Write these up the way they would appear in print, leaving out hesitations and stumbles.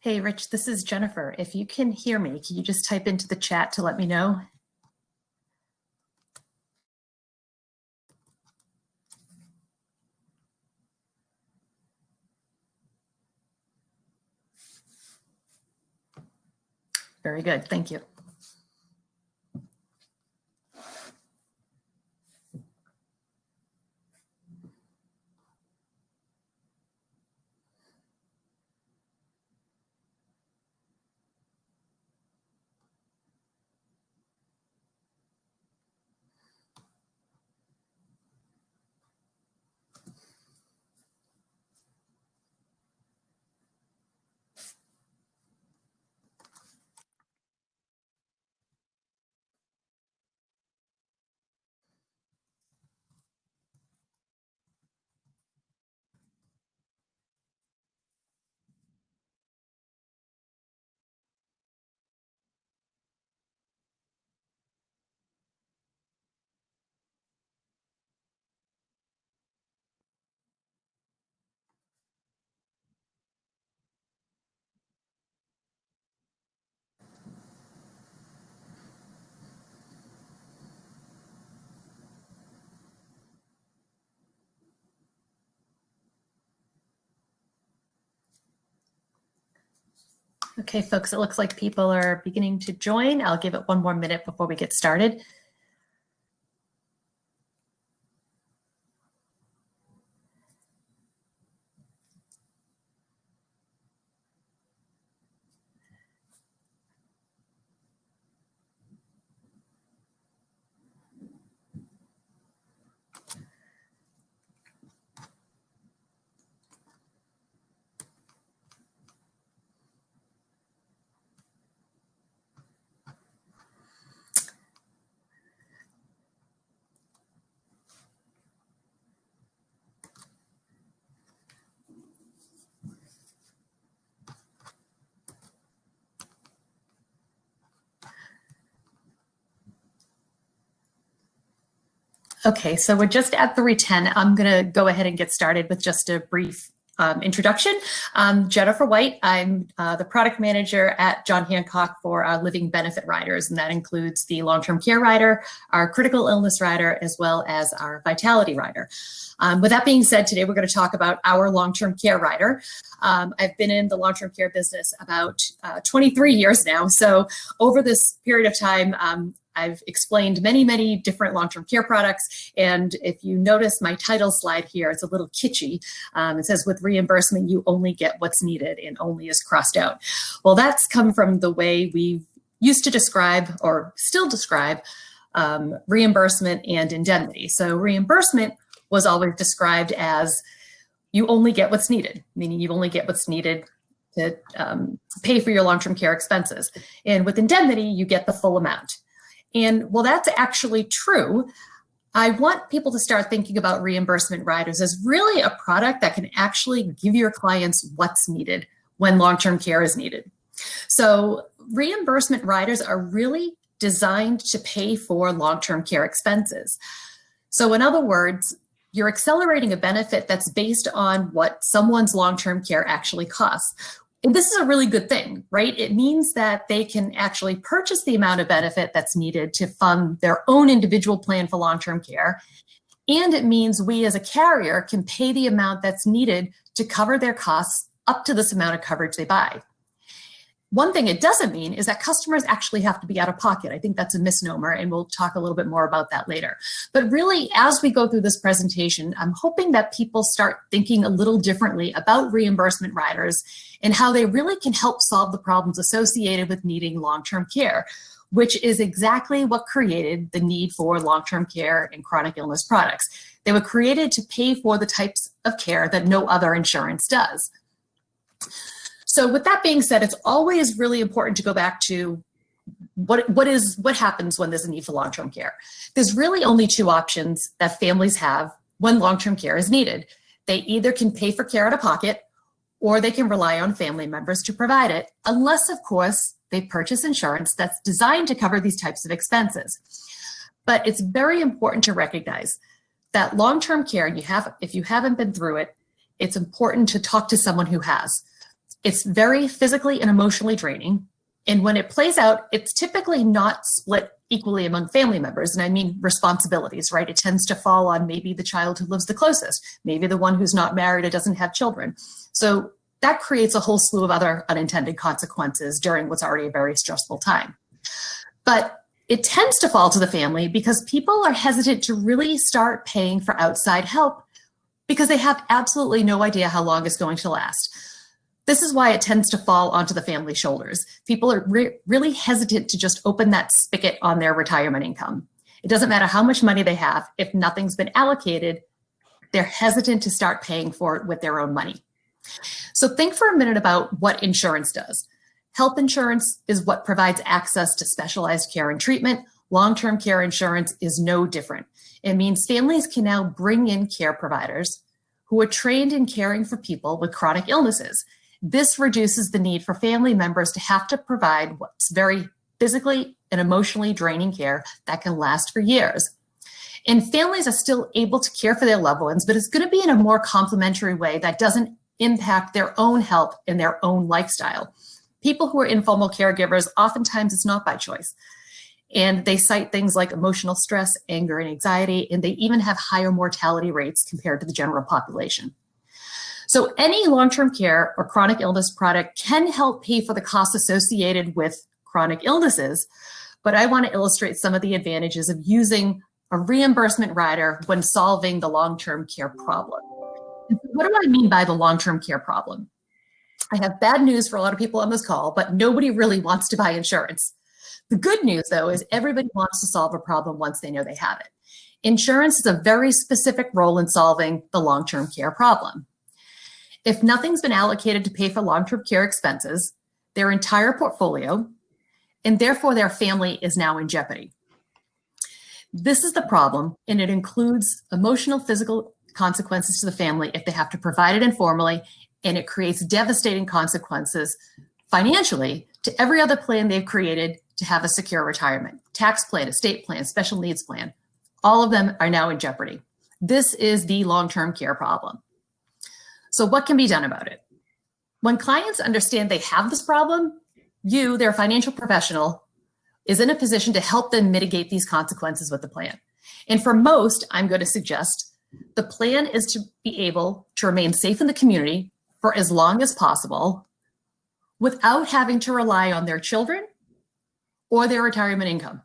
Hey, Rich, this is Jennifer. If you can hear me, can you just type into the chat to let me know? Very good, thank you. Okay, folks, it looks like people are beginning to join. I'll give it one more minute before we get started. Okay, so we're just at 3:10. I'm going to go ahead and get started with just a brief introduction. I'm Jennifer White. I'm the product manager at John Hancock for our living benefit riders, and that includes the long-term care rider, our critical illness rider, as well as our vitality rider. With that being said, today we're going to talk about our long-term care rider. I've been in the long-term care business about 23 years now, so over this period of time, I've explained many different long-term care products, and if you notice my title slide here, it's a little kitschy. It says, with reimbursement, you only get what's needed, and only is crossed out. Well, that's come from the way we used to describe, or still describe, reimbursement and indemnity. So reimbursement was always described as you only get what's needed, meaning you only get what's needed to pay for your long-term care expenses. And with indemnity, you get the full amount. And while that's actually true, I want people to start thinking about reimbursement riders as really a product that can actually give your clients what's needed when long-term care is needed. So reimbursement riders are really designed to pay for long-term care expenses. So in other words, you're accelerating a benefit that's based on what someone's long-term care actually costs. And this is a really good thing, right? It means that they can actually purchase the amount of benefit that's needed to fund their own individual plan for long-term care. And it means we as a carrier can pay the amount that's needed to cover their costs up to this amount of coverage they buy. One thing it doesn't mean is that customers actually have to be out of pocket. I think that's a misnomer, and we'll talk a little bit more about that later. But really, as we go through this presentation, I'm hoping that people start thinking a little differently about reimbursement riders and how they really can help solve the problems associated with needing long-term care, which is exactly what created the need for long-term care and chronic illness products. They were created to pay for the types of care that no other insurance does. So with that being said, it's always really important to go back to what happens when there's a need for long-term care. There's really only two options that families have when long-term care is needed. They either can pay for care out of pocket, or they can rely on family members to provide it, unless, of course, they purchase insurance that's designed to cover these types of expenses. But it's very important to recognize that long-term care, if you haven't been through it, it's important to talk to someone who has. It's very physically and emotionally draining. And when it plays out, it's typically not split equally among family members. And I mean responsibilities, right? It tends to fall on maybe the child who lives the closest, maybe the one who's not married or doesn't have children. So that creates a whole slew of other unintended consequences during what's already a very stressful time. But it tends to fall to the family because people are hesitant to really start paying for outside help because they have absolutely no idea how long it's going to last. This is why it tends to fall onto the family shoulders. People are really hesitant to just open that spigot on their retirement income. It doesn't matter how much money they have. If nothing's been allocated, they're hesitant to start paying for it with their own money. So think for a minute about what insurance does. Health insurance is what provides access to specialized care and treatment. Long-term care insurance is no different. It means families can now bring in care providers who are trained in caring for people with chronic illnesses. This reduces the need for family members to have to provide what's very physically and emotionally draining care that can last for years. And families are still able to care for their loved ones, but it's going to be in a more complementary way that doesn't impact their own health and their own lifestyle. People who are informal caregivers, oftentimes it's not by choice. And they cite things like emotional stress, anger, and anxiety, and they even have higher mortality rates compared to the general population. So any long-term care or chronic illness product can help pay for the costs associated with chronic illnesses, but I want to illustrate some of the advantages of using a reimbursement rider when solving the long-term care problem. What do I mean by the long-term care problem? I have bad news for a lot of people on this call, but nobody really wants to buy insurance. The good news, though, is everybody wants to solve a problem once they know they have it. Insurance is a very specific role in solving the long-term care problem. If nothing's been allocated to pay for long-term care expenses, their entire portfolio, and therefore their family is now in jeopardy. This is the problem, and it includes emotional, physical consequences to the family if they have to provide it informally, and it creates devastating consequences financially to every other plan they've created to have a secure retirement. Tax plan, estate plan, special needs plan, all of them are now in jeopardy. This is the long-term care problem. So what can be done about it? When clients understand they have this problem, you, their financial professional, is in a position to help them mitigate these consequences with the plan. And for most, I'm going to suggest the plan is to be able to remain safe in the community for as long as possible without having to rely on their children or their retirement income.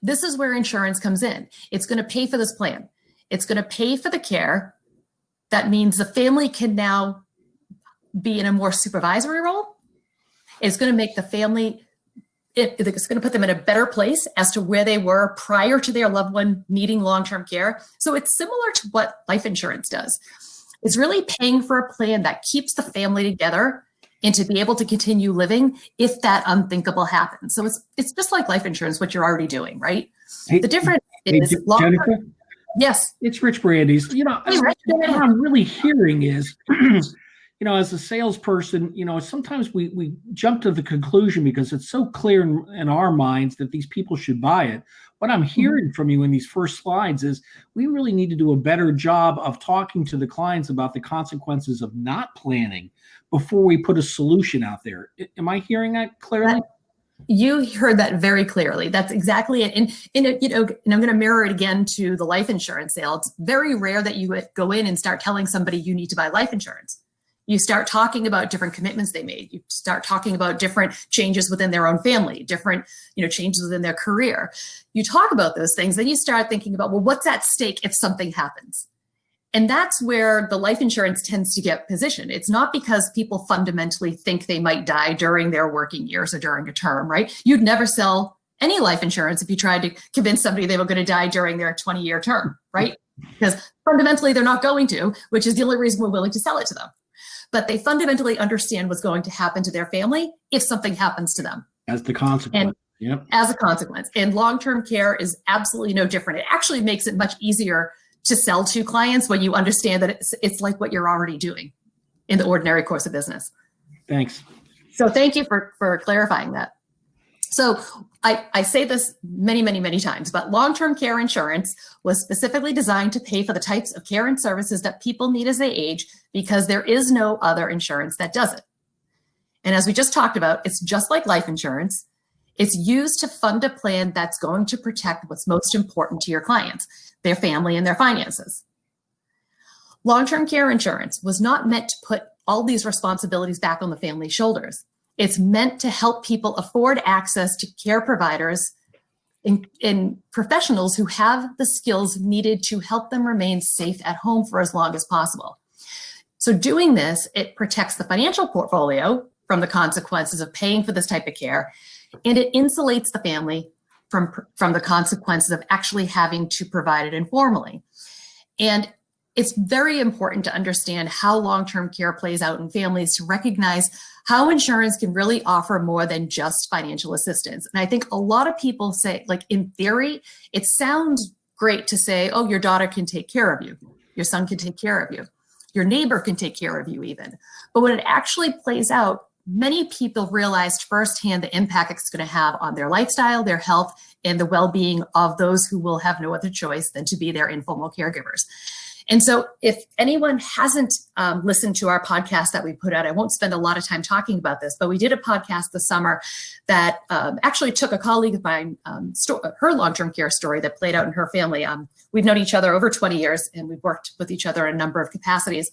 This is where insurance comes in. It's going to pay for this plan. It's going to pay for the care. That means the family can now be in a more supervisory role. It's going to make the family, it's going to put them in a better place as to where they were prior to their loved one needing long-term care. So it's similar to what life insurance does. It's really paying for a plan that keeps the family together and to be able to continue living if that unthinkable happens. So it's just like life insurance, what you're already doing, right? The difference is Jennifer? Yes. It's Rich Brandes. What I'm really hearing is, as a salesperson, sometimes we jump to the conclusion because it's so clear in our minds that these people should buy it. What I'm hearing from you in these first slides is we really need to do a better job of talking to the clients about the consequences of not planning before we put a solution out there. Am I hearing that clearly? You heard that very clearly. That's exactly it. And I'm going to mirror it again to the life insurance sale. It's very rare that you go in and start telling somebody you need to buy life insurance. You start talking about different commitments they made. You start talking about different changes within their own family, different, changes within their career. You talk about those things, then you start thinking about, well, what's at stake if something happens? And that's where the life insurance tends to get positioned. It's not because people fundamentally think they might die during their working years or during a term, right? You'd never sell any life insurance if you tried to convince somebody they were going to die during their 20-year term, right? Because fundamentally they're not going to, which is the only reason we're willing to sell it to them. But they fundamentally understand what's going to happen to their family if something happens to them. As the consequence. Yep. As a consequence. And long-term care is absolutely no different. It actually makes it much easier to sell to clients when you understand that it's like what you're already doing in the ordinary course of business. Thanks. So thank you for clarifying that. So I say this many, many, many times, but long-term care insurance was specifically designed to pay for the types of care and services that people need as they age, because there is no other insurance that does it. And as we just talked about, it's just like life insurance. It's used to fund a plan that's going to protect what's most important to your clients, their family and their finances. Long-term care insurance was not meant to put all these responsibilities back on the family's shoulders. It's meant to help people afford access to care providers and professionals who have the skills needed to help them remain safe at home for as long as possible. So doing this, it protects the financial portfolio from the consequences of paying for this type of care, and it insulates the family from the consequences of actually having to provide it informally. And it's very important to understand how long-term care plays out in families, to recognize how insurance can really offer more than just financial assistance. And I think a lot of people say, like, in theory, it sounds great to say, oh, your daughter can take care of you. Your son can take care of you. Your neighbor can take care of you even. But when it actually plays out, many people realized firsthand the impact it's going to have on their lifestyle, their health, and the well-being of those who will have no other choice than to be their informal caregivers. And so if anyone hasn't listened to our podcast that we put out, I won't spend a lot of time talking about this, but we did a podcast this summer that actually took a colleague of mine, her long-term care story that played out in her family. We've known each other over 20 years, and we've worked with each other in a number of capacities.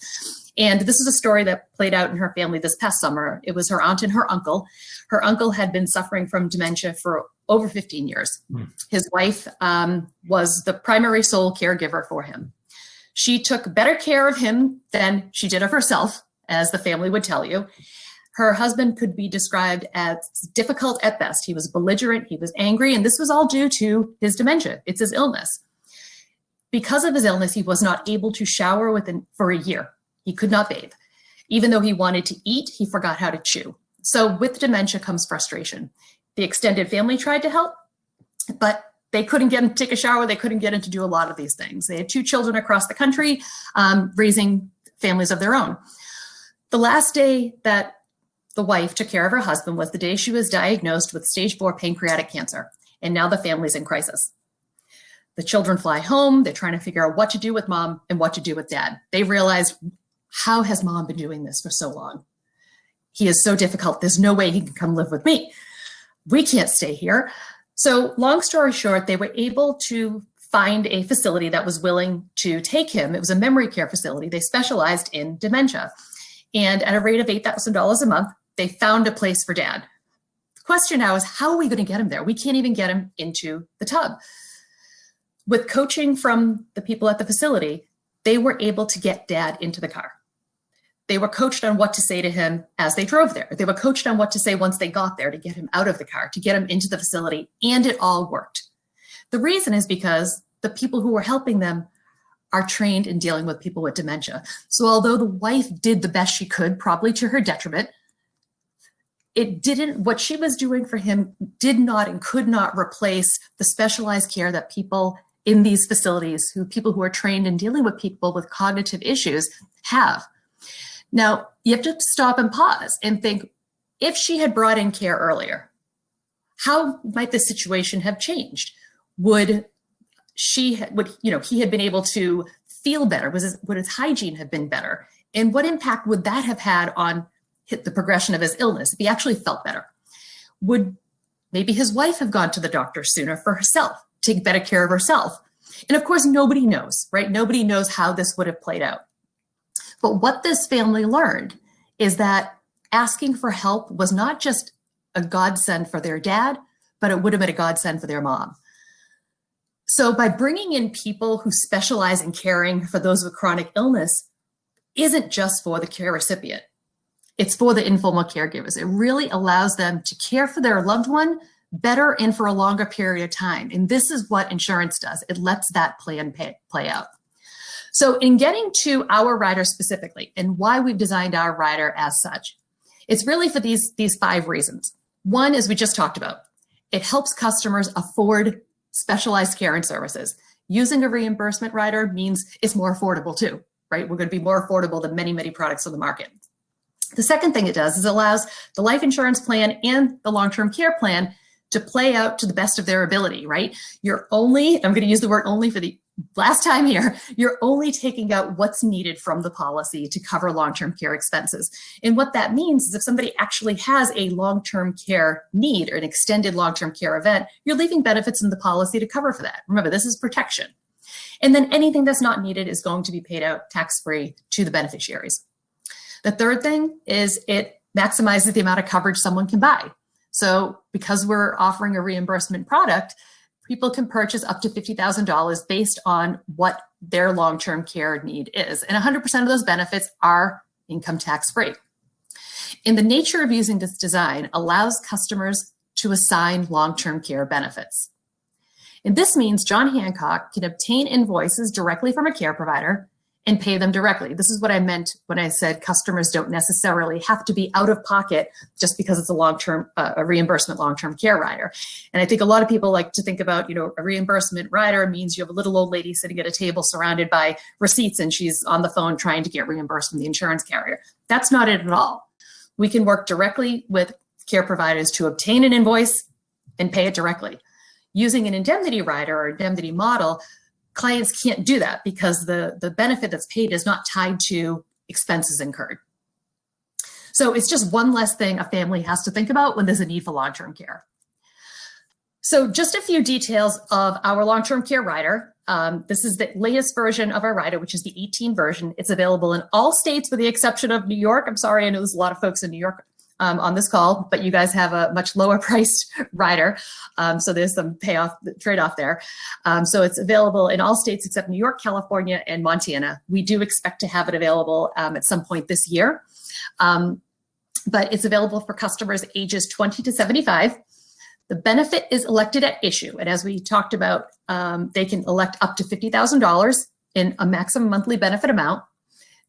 And this is a story that played out in her family this past summer. It was her aunt and her uncle. Her uncle had been suffering from dementia for over 15 years. His wife was the primary sole caregiver for him. She took better care of him than she did of herself, as the family would tell you. Her husband could be described as difficult at best. He was belligerent, he was angry, and this was all due to his dementia. It's his illness. Because of his illness, he was not able to shower for a year. He could not bathe. Even though he wanted to eat, he forgot how to chew. So with dementia comes frustration. The extended family tried to help, but they couldn't get him to take a shower. They couldn't get him to do a lot of these things. They had 2 children across the country, raising families of their own. The last day that the wife took care of her husband was the day she was diagnosed with stage 4 pancreatic cancer. And now the family's in crisis. The children fly home. They're trying to figure out what to do with mom and what to do with dad. They realize, how has mom been doing this for so long? He is so difficult. There's no way he can come live with me. We can't stay here. So long story short, they were able to find a facility that was willing to take him. It was a memory care facility. They specialized in dementia. And at a rate of $8,000 a month, they found a place for dad. The question now is, how are we going to get him there? We can't even get him into the tub. With coaching from the people at the facility, they were able to get dad into the car. They were coached on what to say to him as they drove there. They were coached on what to say once they got there to get him out of the car, to get him into the facility, and it all worked. The reason is because the people who were helping them are trained in dealing with people with dementia. So although the wife did the best she could, probably to her detriment, what she was doing for him did not and could not replace the specialized care that people in these facilities, people who are trained in dealing with people with cognitive issues, have. Now, you have to stop and pause and think, if she had brought in care earlier, how might the situation have changed? Would he have been able to feel better? Would his hygiene have been better? And what impact would that have had on the progression of his illness if he actually felt better? Would maybe his wife have gone to the doctor sooner for herself, take better care of herself? And of course, nobody knows, right? Nobody knows how this would have played out. But what this family learned is that asking for help was not just a godsend for their dad, but it would have been a godsend for their mom. So by bringing in people who specialize in caring for those with chronic illness isn't just for the care recipient. It's for the informal caregivers. It really allows them to care for their loved one better and for a longer period of time. And this is what insurance does. It lets that plan play out. So in getting to our rider specifically and why we've designed our rider as such, it's really for these 5 reasons. One, as we just talked about, it helps customers afford specialized care and services. Using a reimbursement rider means it's more affordable too, right? We're going to be more affordable than many, many products on the market. The second thing it does is it allows the life insurance plan and the long-term care plan to play out to the best of their ability, right? You're only, I'm going to use the word only for the last time here, you're only taking out what's needed from the policy to cover long-term care expenses. And what that means is if somebody actually has a long-term care need or an extended long-term care event, you're leaving benefits in the policy to cover for that. Remember, this is protection. And then anything that's not needed is going to be paid out tax-free to the beneficiaries. The third thing is it maximizes the amount of coverage someone can buy. So because we're offering a reimbursement product, people can purchase up to $50,000 based on what their long-term care need is. And 100% of those benefits are income tax-free. And the nature of using this design allows customers to assign long-term care benefits. And this means John Hancock can obtain invoices directly from a care provider and pay them directly. This is what I meant when I said customers don't necessarily have to be out of pocket just because it's a long-term, a reimbursement long-term care rider. And I think a lot of people like to think about, you know, a reimbursement rider means you have a little old lady sitting at a table surrounded by receipts and she's on the phone trying to get reimbursed from the insurance carrier. That's not it at all. We can work directly with care providers to obtain an invoice and pay it directly. Using an indemnity rider or indemnity model, clients can't do that because the benefit that's paid is not tied to expenses incurred. So it's just one less thing a family has to think about when there's a need for long-term care. So just a few details of our long-term care rider. This is the latest version of our rider, which is the 18 version. It's available in all states with the exception of New York. I'm sorry, I know there's a lot of folks in New York on this call, but you guys have a much lower priced rider. So there's some trade-off there. So it's available in all states except New York, California, and Montana. We do expect to have it available at some point this year. But it's available for customers ages 20 to 75. The benefit is elected at issue. And as we talked about, they can elect up to $50,000 in a maximum monthly benefit amount.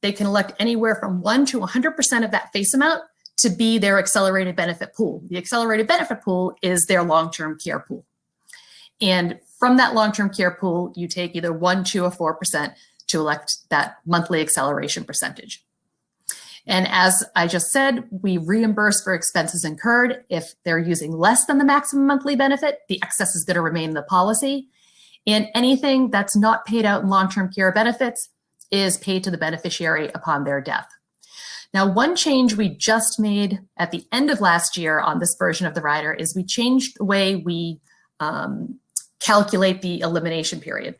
They can elect anywhere from 1 to 100% of that face amount to be their accelerated benefit pool. The accelerated benefit pool is their long-term care pool. And from that long-term care pool, you take either 1, 2, or 4% to elect that monthly acceleration percentage. And as I just said, we reimburse for expenses incurred. If they're using less than the maximum monthly benefit, the excess is going to remain in the policy. And anything that's not paid out in long-term care benefits is paid to the beneficiary upon their death. Now, one change we just made at the end of last year on this version of the rider is we changed the way we calculate the elimination period.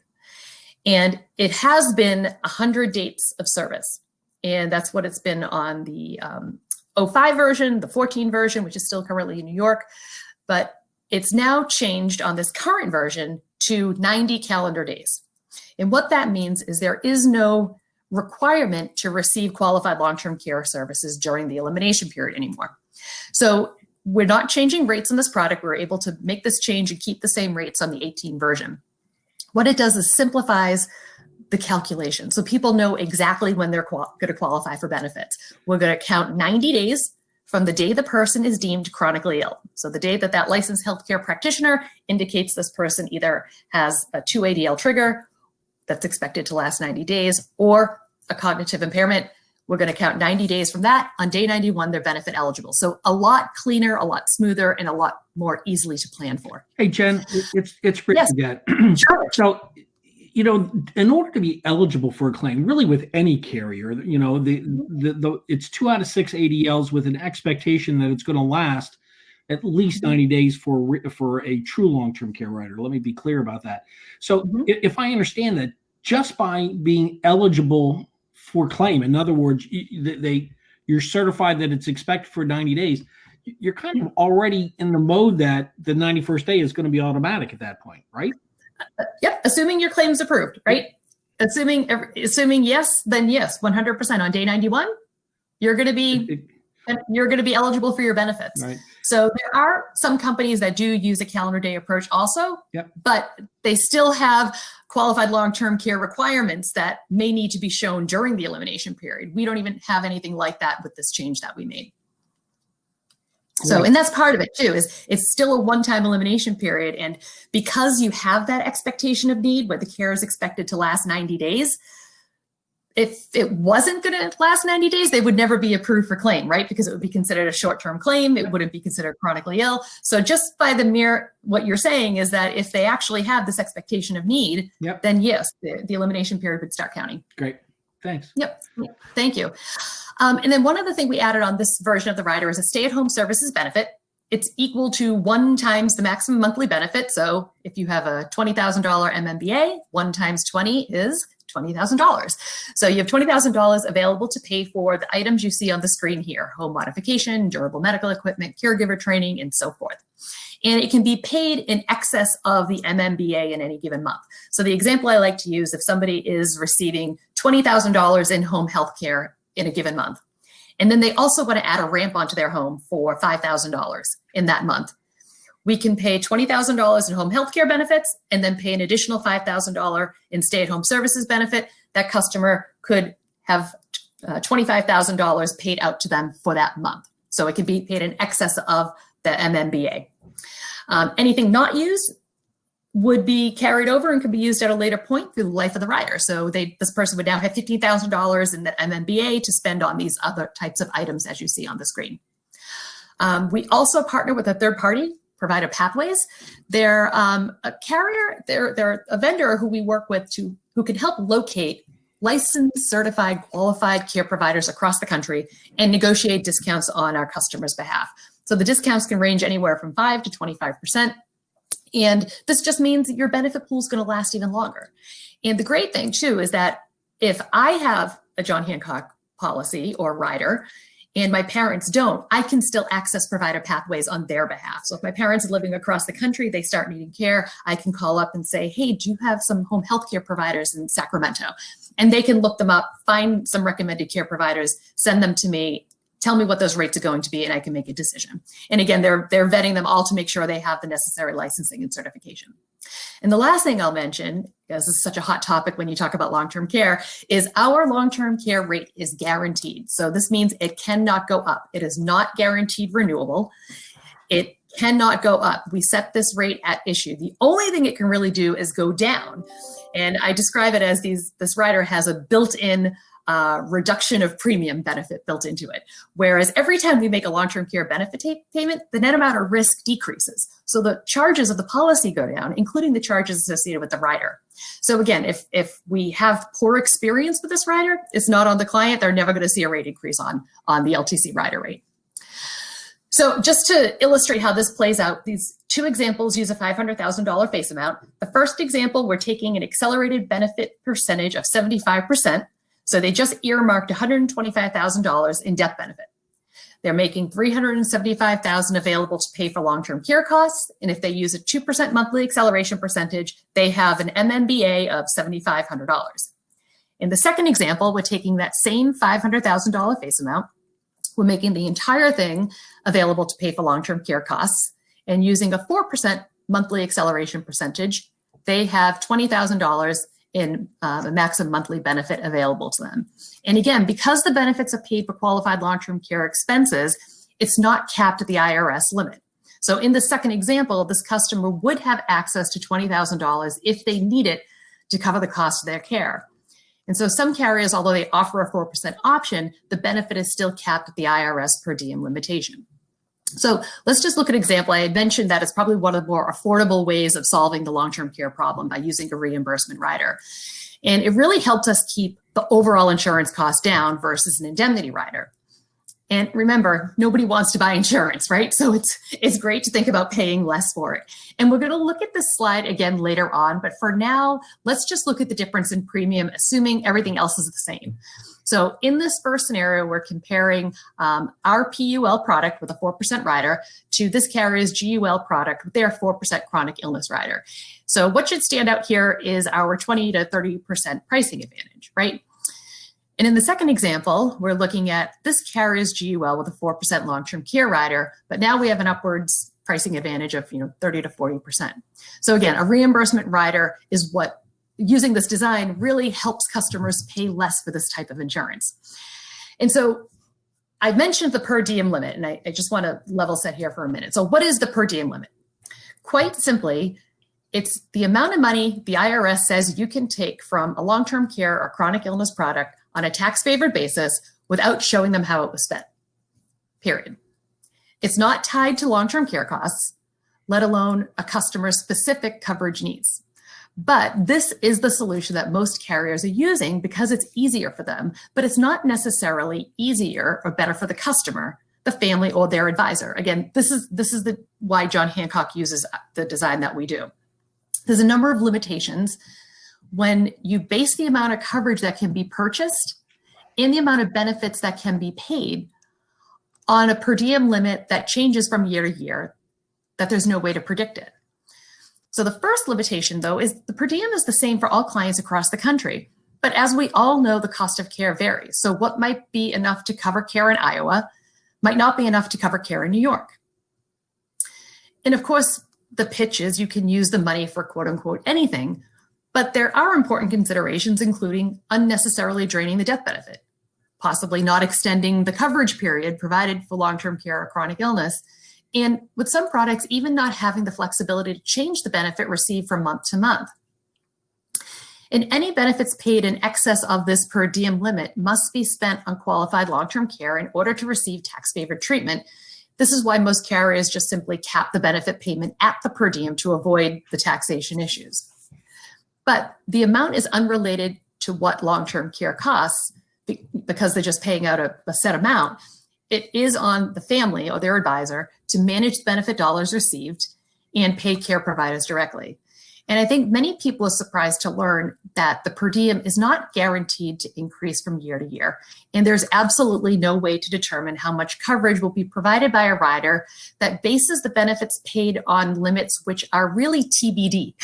And it has been 100 dates of service. And that's what it's been on the 05 version, the 14 version, which is still currently in New York. But it's now changed on this current version to 90 calendar days. And what that means is there is no requirement to receive qualified long-term care services during the elimination period anymore. So we're not changing rates on this product. We're able to make this change and keep the same rates on the 18 version. What it does is simplifies the calculation. So people know exactly when they're going to qualify for benefits. We're going to count 90 days from the day the person is deemed chronically ill. So the day that that licensed healthcare practitioner indicates this person either has a 2ADL trigger that's expected to last 90 days or a cognitive impairment, we're going to count 90 days from that. On day 91, they're benefit eligible. So a lot cleaner, a lot smoother, and a lot more easily to plan for. Hey, Jen, it's Rich Yes. again. Sure. So, you know, in order to be eligible for a claim, really with any carrier, you know, it's 2 out of 6 ADLs with an expectation that it's going to last at least 90 days for a true long-term care rider. Let me be clear about that. So if I understand that, just by being eligible for claim, in other words, you're certified that it's expected for 90 days, you're kind of already in the mode that the 91st day is going to be automatic at that point, right? Yep, assuming your claim's approved, right? Assuming yes, then yes, 100% on day 91, you're going to be eligible for your benefits. Right. So there are some companies that do use a calendar day approach also, but they still have qualified long-term care requirements that may need to be shown during the elimination period. We don't even have anything like that with this change that we made. So, and that's part of it too, is it's still a one-time elimination period. And because you have that expectation of need where the care is expected to last 90 days, if it wasn't going to last 90 days, they would never be approved for claim, right? Because it would be considered a short-term claim. It wouldn't be considered chronically ill. So just by the mere, what you're saying is that if they actually have this expectation of need, then yes, the elimination period would start counting. Great. Thanks. Yep. Thank you. And then one other thing we added on this version of the rider is a stay-at-home services benefit. It's equal to 1 times the maximum monthly benefit. So if you have a $20,000 MMBA, 1 times 20 is $20,000. So you have $20,000 available to pay for the items you see on the screen here: home modification, durable medical equipment, caregiver training, and so forth. And it can be paid in excess of the MMBA in any given month. So the example I like to use, if somebody is receiving $20,000 in home health care in a given month, and then they also want to add a ramp onto their home for $5,000 in that month, we can pay $20,000 in home health care benefits and then pay an additional $5,000 in stay-at-home services benefit. That customer could have $25,000 paid out to them for that month. So it can be paid in excess of the MMBA. Anything not used would be carried over and could be used at a later point through the life of the rider. So this person would now have $15,000 in the MMBA to spend on these other types of items as you see on the screen. We also partner with a third party provider, Pathways. They're a carrier, they're a vendor who we work with who can help locate licensed, certified, qualified care providers across the country and negotiate discounts on our customers' behalf. So the discounts can range anywhere from 5 to 25%. And this just means that your benefit pool is going to last even longer. And the great thing too is that if I have a John Hancock policy or rider and my parents don't, I can still access provider Pathways on their behalf. So if my parents are living across the country, they start needing care, I can call up and say, hey, do you have some home health care providers in Sacramento? And they can look them up, find some recommended care providers, send them to me, tell me what those rates are going to be, and I can make a decision. And again, they're vetting them all to make sure they have the necessary licensing and certification. And the last thing I'll mention, because this is such a hot topic when you talk about long-term care, is our long-term care rate is guaranteed. So this means it cannot go up. It is not guaranteed renewable. It cannot go up. We set this rate at issue. The only thing it can really do is go down. And I describe it as this rider has a built-in reduction of premium benefit built into it. Whereas every time we make a long-term care benefit payment, the net amount of risk decreases. So the charges of the policy go down, including the charges associated with the rider. So again, if we have poor experience with this rider, it's not on the client. They're never going to see a rate increase on the LTC rider rate. So just to illustrate how this plays out, these 2 examples use a $500,000 face amount. The first example, we're taking an accelerated benefit percentage of 75%. So they just earmarked $125,000 in death benefit. They're making $375,000 available to pay for long-term care costs. And if they use a 2% monthly acceleration percentage, they have an MMBA of $7,500. In the second example, we're taking that same $500,000 face amount. We're making the entire thing available to pay for long-term care costs. And using a 4% monthly acceleration percentage, they have $20,000 in the maximum monthly benefit available to them. And again, because the benefits are paid for qualified long-term care expenses, it's not capped at the IRS limit. So in the second example, this customer would have access to $20,000 if they need it to cover the cost of their care. And so some carriers, although they offer a 4% option, the benefit is still capped at the IRS per diem limitation. So let's just look at an example. I had mentioned that it's probably one of the more affordable ways of solving the long-term care problem by using a reimbursement rider. And it really helped us keep the overall insurance cost down versus an indemnity rider. And remember, nobody wants to buy insurance, right? So it's great to think about paying less for it. And we're going to look at this slide again later on, but for now, let's just look at the difference in premium, assuming everything else is the same. So in this first scenario, we're comparing our PUL product with a 4% rider to this carrier's GUL product with their 4% chronic illness rider. So what should stand out here is our 20 to 30% pricing advantage, right? And in the second example, we're looking at this carrier's GUL with a 4% long-term care rider, but now we have an upwards pricing advantage of 30 to 40%. So again, a reimbursement rider is what, using this design, really helps customers pay less for this type of insurance. And so I mentioned the per diem limit, and I just want to level set here for a minute. So what is the per diem limit? Quite simply, it's the amount of money the IRS says you can take from a long-term care or chronic illness product on a tax-favored basis without showing them how it was spent, period. It's not tied to long-term care costs, let alone a customer's specific coverage needs. But this is the solution that most carriers are using because it's easier for them, but it's not necessarily easier or better for the customer, the family, or their advisor. Again, this is why John Hancock uses the design that we do. There's a number of limitations when you base the amount of coverage that can be purchased and the amount of benefits that can be paid on a per diem limit that changes from year to year, that there's no way to predict it. So the first limitation, though, is the per diem is the same for all clients across the country. But as we all know, the cost of care varies. So what might be enough to cover care in Iowa might not be enough to cover care in New York. And of course, the pitch is you can use the money for quote unquote anything, but there are important considerations, including unnecessarily draining the death benefit, possibly not extending the coverage period provided for long-term care or chronic illness, and with some products, even not having the flexibility to change the benefit received from month to month. And any benefits paid in excess of this per diem limit must be spent on qualified long-term care in order to receive tax-favored treatment. This is why most carriers just simply cap the benefit payment at the per diem to avoid the taxation issues. But the amount is unrelated to what long-term care costs because they're just paying out a set amount. It is on the family or their advisor to manage the benefit dollars received and pay care providers directly. And I think many people are surprised to learn that the per diem is not guaranteed to increase from year to year. And there's absolutely no way to determine how much coverage will be provided by a rider that bases the benefits paid on limits which are really TBD.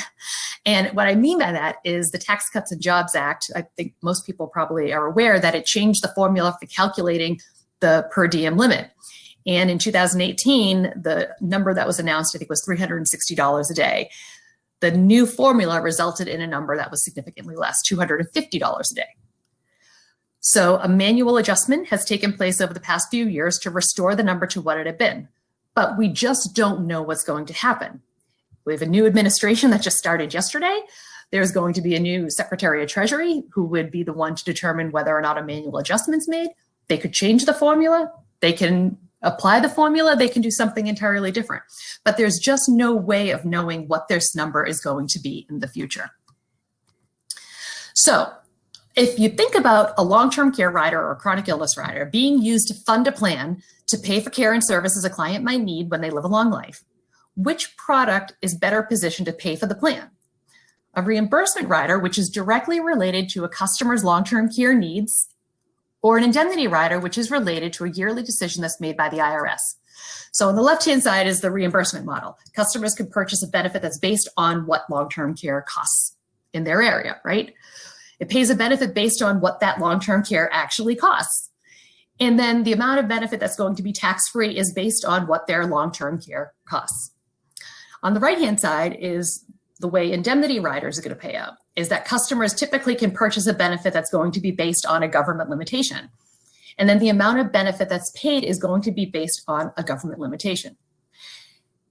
And what I mean by that is the Tax Cuts and Jobs Act, I think most people probably are aware that it changed the formula for calculating the per diem limit. And in 2018, the number that was announced, I think, was $360 a day. The new formula resulted in a number that was significantly less, $250 a day. So a manual adjustment has taken place over the past few years to restore the number to what it had been, but we just don't know what's going to happen. We have a new administration that just started yesterday. There's going to be a new Secretary of Treasury who would be the one to determine whether or not a manual adjustment's made. They could change the formula. They can apply the formula, they can do something entirely different. But there's just no way of knowing what this number is going to be in the future. So if you think about a long-term care rider or a chronic illness rider being used to fund a plan to pay for care and services a client might need when they live a long life, which product is better positioned to pay for the plan? A reimbursement rider, which is directly related to a customer's long-term care needs, or an indemnity rider, which is related to a yearly decision that's made by the IRS. So on the left-hand side is the reimbursement model. Customers can purchase a benefit that's based on what long-term care costs in their area, right? It pays a benefit based on what that long-term care actually costs. And then the amount of benefit that's going to be tax-free is based on what their long-term care costs. On the right-hand side is the way indemnity riders are going to pay out, is that customers typically can purchase a benefit that's going to be based on a government limitation. And then the amount of benefit that's paid is going to be based on a government limitation.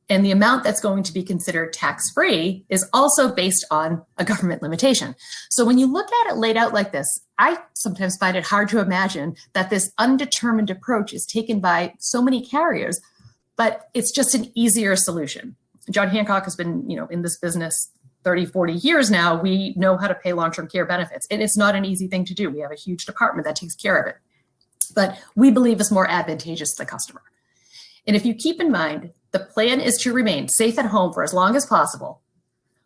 And the amount that's going to be considered tax-free is also based on a government limitation. So when you look at it laid out like this, I sometimes find it hard to imagine that this undetermined approach is taken by so many carriers, but it's just an easier solution. John Hancock has been, in this business 30, 40 years now. We know how to pay long-term care benefits, and it's not an easy thing to do. We have a huge department that takes care of it, but we believe it's more advantageous to the customer. And if you keep in mind, the plan is to remain safe at home for as long as possible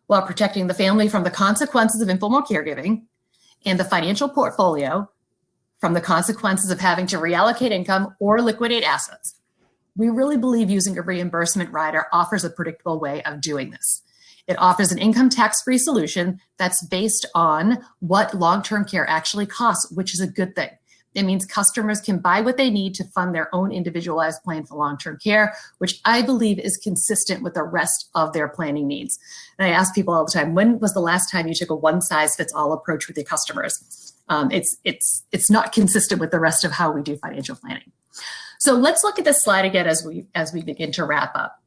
while protecting the family from the consequences of informal caregiving and the financial portfolio from the consequences of having to reallocate income or liquidate assets. We really believe using a reimbursement rider offers a predictable way of doing this. It offers an income tax-free solution that's based on what long-term care actually costs, which is a good thing. It means customers can buy what they need to fund their own individualized plan for long-term care, which I believe is consistent with the rest of their planning needs. And I ask people all the time, when was the last time you took a one-size-fits-all approach with your customers? It's not consistent with the rest of how we do financial planning. So let's look at this slide again as we begin to wrap up.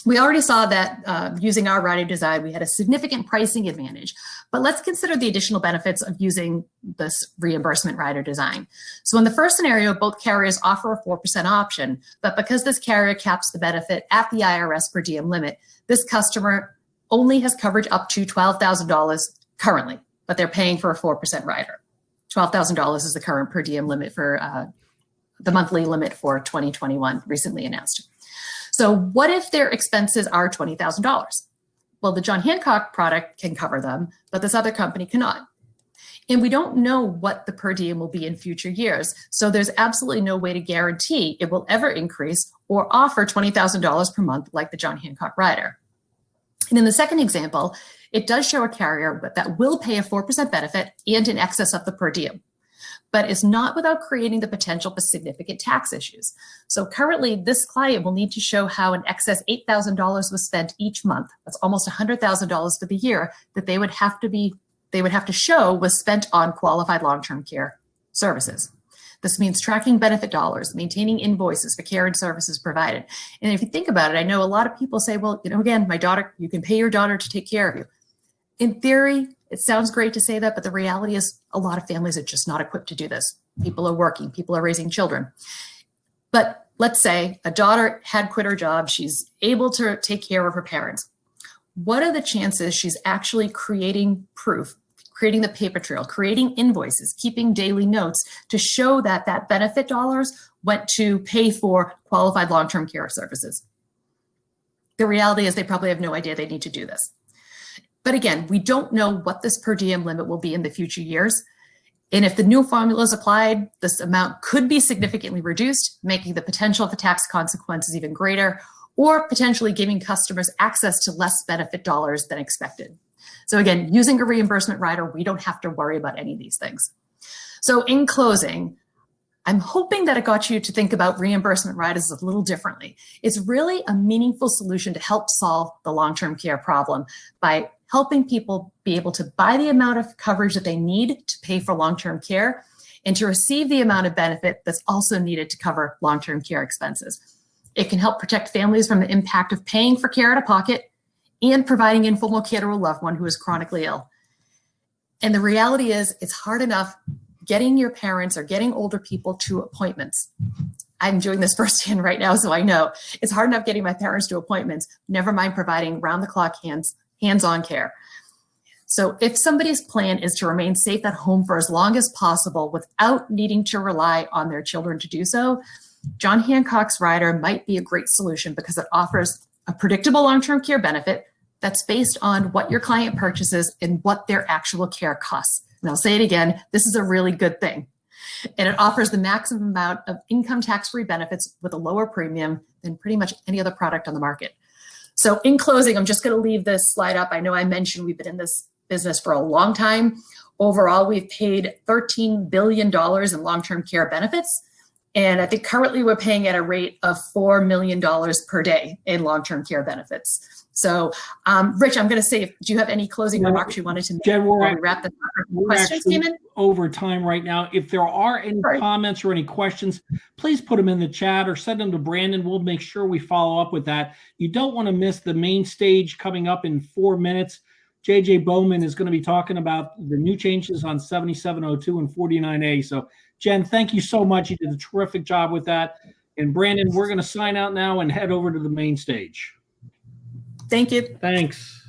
We already saw that using our rider design, we had a significant pricing advantage, but let's consider the additional benefits of using this reimbursement rider design. So in the first scenario, both carriers offer a 4% option, but because this carrier caps the benefit at the IRS per diem limit, this customer only has coverage up to $12,000 currently, but they're paying for a 4% rider. $12,000 is the current per diem limit for the monthly limit for 2021, recently announced. So what if their expenses are $20,000? Well, the John Hancock product can cover them, but this other company cannot. And we don't know what the per diem will be in future years. So there's absolutely no way to guarantee it will ever increase or offer $20,000 per month like the John Hancock rider. And in the second example, it does show a carrier that will pay a 4% benefit and in excess of the per diem, but is not without creating the potential for significant tax issues. So currently, this client will need to show how an excess $8,000 was spent each month. That's almost $100,000 for the year that they would have to show was spent on qualified long-term care services. This means tracking benefit dollars, maintaining invoices for care and services provided. And if you think about it, I know a lot of people say, well, again, my daughter, you can pay your daughter to take care of you. In theory, it sounds great to say that, but the reality is a lot of families are just not equipped to do this. People are working, people are raising children. But let's say a daughter had quit her job, she's able to take care of her parents. What are the chances she's actually creating proof, creating the paper trail, creating invoices, keeping daily notes to show that that benefit dollars went to pay for qualified long-term care services? The reality is they probably have no idea they need to do this. But again, we don't know what this per diem limit will be in the future years. And if the new formula is applied, this amount could be significantly reduced, making the potential for tax consequences even greater, or potentially giving customers access to less benefit dollars than expected. So again, using a reimbursement rider, we don't have to worry about any of these things. So in closing, I'm hoping that it got you to think about reimbursement riders a little differently. It's really a meaningful solution to help solve the long-term care problem by helping people be able to buy the amount of coverage that they need to pay for long-term care and to receive the amount of benefit that's also needed to cover long-term care expenses. It can help protect families from the impact of paying for care out of pocket and providing informal care to a loved one who is chronically ill. And the reality is it's hard enough getting your parents or getting older people to appointments. I'm doing this firsthand right now, so I know. It's hard enough getting my parents to appointments, never mind providing round-the-clock hands-on care. So if somebody's plan is to remain safe at home for as long as possible without needing to rely on their children to do so, John Hancock's rider might be a great solution because it offers a predictable long-term care benefit that's based on what your client purchases and what their actual care costs. And I'll say it again, this is a really good thing. And it offers the maximum amount of income tax-free benefits with a lower premium than pretty much any other product on the market. So in closing, I'm just going to leave this slide up. I know I mentioned we've been in this business for a long time. Overall, we've paid $13 billion in long-term care benefits. And I think currently we're paying at a rate of $4 million per day in long-term care benefits. So, Rich, I'm going to say, do you have any closing remarks you wanted to make before we wrap this up? Questions came in? Over time right now. If there are any comments or any questions, please put them in the chat or send them to Brandon. We'll make sure we follow up with that. You don't want to miss the main stage coming up in 4 minutes. JJ Bowman is going to be talking about the new changes on 7702 and 49A. So, Jen, thank you so much. You did a terrific job with that. And Brandon, we're going to sign out now and head over to the main stage. Thank you. Thanks.